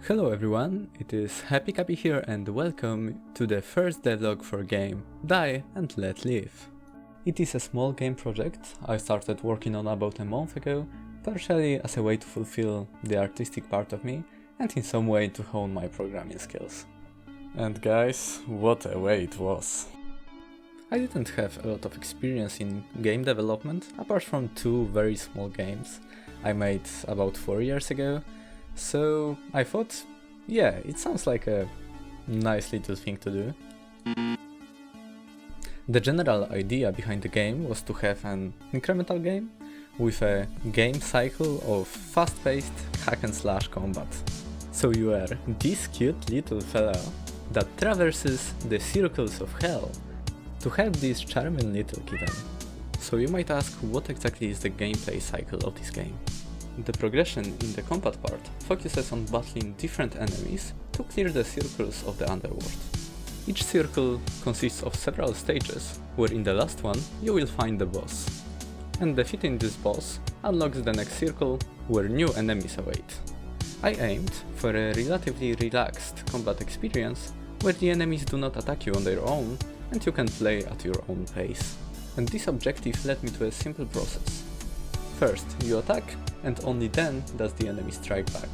Hello everyone, it is Happy Cappy here and welcome to the first devlog for game Die and Let Live. It is a small game project I started working on about a month ago, partially as a way to fulfill the artistic part of me and in some way to hone my programming skills. And guys, what a way it was! I didn't have a lot of experience in game development apart from two very small games I made about 4 years ago. So I thought, yeah, it sounds like a nice little thing to do. The general idea behind the game was to have an incremental game with a game cycle of fast-paced hack and slash combat. So you are this cute little fella that traverses the circles of hell to help this charming little kitten. So you might ask, what exactly is the gameplay cycle of this game? The progression in the combat part focuses on battling different enemies to clear the circles of the underworld. Each circle consists of several stages, where in the last one you will find the boss. And defeating this boss unlocks the next circle, where new enemies await. I aimed for a relatively relaxed combat experience, where the enemies do not attack you on their own and you can play at your own pace. And this objective led me to a simple process. First, you attack, and only then does the enemy strike back.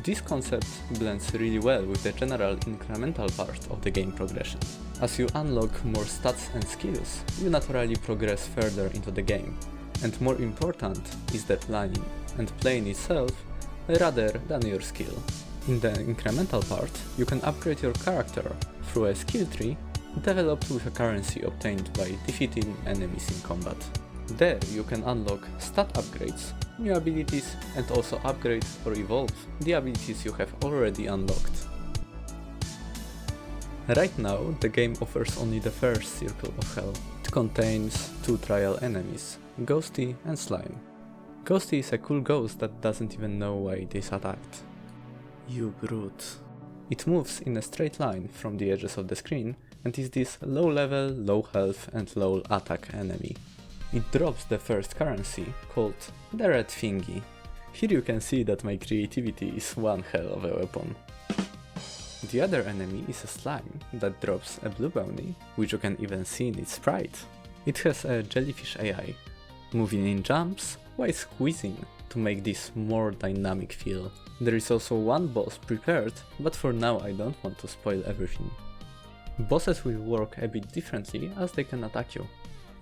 This concept blends really well with the general incremental part of the game progression. As you unlock more stats and skills, you naturally progress further into the game, and more important is the planning and playing itself rather than your skill. In the incremental part, you can upgrade your character through a skill tree developed with a currency obtained by defeating enemies in combat. There you can unlock stat upgrades, new abilities, and also upgrade or evolve the abilities you have already unlocked. Right now the game offers only the first circle of hell. It contains two trial enemies, Ghosty and Slime. Ghosty is a cool ghost that doesn't even know why it is attacked. You brute. It moves in a straight line from the edges of the screen and is this low level, low health and low attack enemy. It drops the first currency, called the red thingy. Here you can see that my creativity is one hell of a weapon. The other enemy is a slime that drops a blue bounty, which you can even see in its sprite. It has a jellyfish AI, moving in jumps while squeezing to make this more dynamic feel. There is also one boss prepared, but for now I don't want to spoil everything. Bosses will work a bit differently as they can attack you.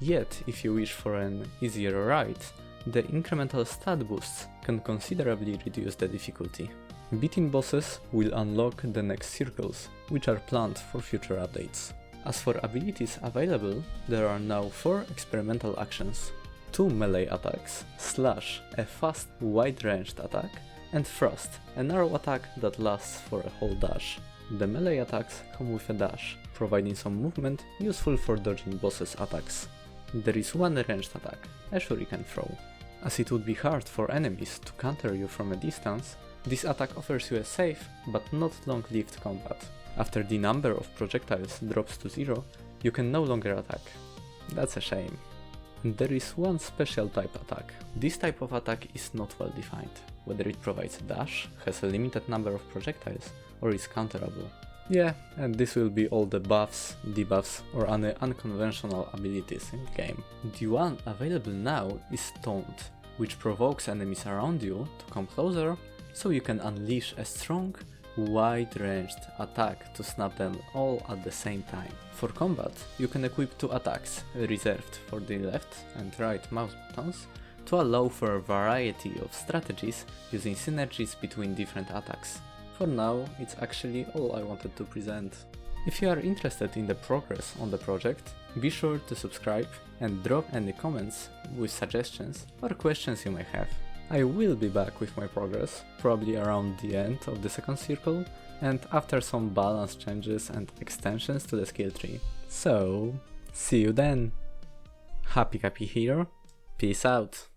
Yet, if you wish for an easier ride, the incremental stat boosts can considerably reduce the difficulty. Beating bosses will unlock the next circles, which are planned for future updates. As for abilities available, there are now 4 experimental actions: 2 melee attacks, Slash, a fast, wide-ranged attack, and Thrust, a narrow attack that lasts for a whole dash. The melee attacks come with a dash, providing some movement useful for dodging bosses' attacks. There is one ranged attack, a shuriken throw. As it would be hard for enemies to counter you from a distance, this attack offers you a safe but not long-lived combat. After the number of projectiles drops to 0, you can no longer attack. That's a shame. There is one special type attack. This type of attack is not well defined, whether it provides a dash, has a limited number of projectiles, or is counterable. Yeah, and this will be all the buffs, debuffs, or any unconventional abilities in the game. The one available now is Taunt, which provokes enemies around you to come closer, so you can unleash a strong, wide-ranged attack to snap them all at the same time. For combat, you can equip 2 attacks, reserved for the left and right mouse buttons, to allow for a variety of strategies using synergies between different attacks. For now, it's actually all I wanted to present. If you are interested in the progress on the project, be sure to subscribe and drop any comments with suggestions or questions you may have. I will be back with my progress, probably around the end of the second circle, and after some balance changes and extensions to the skill tree. So, see you then! Happy Cappy here, peace out!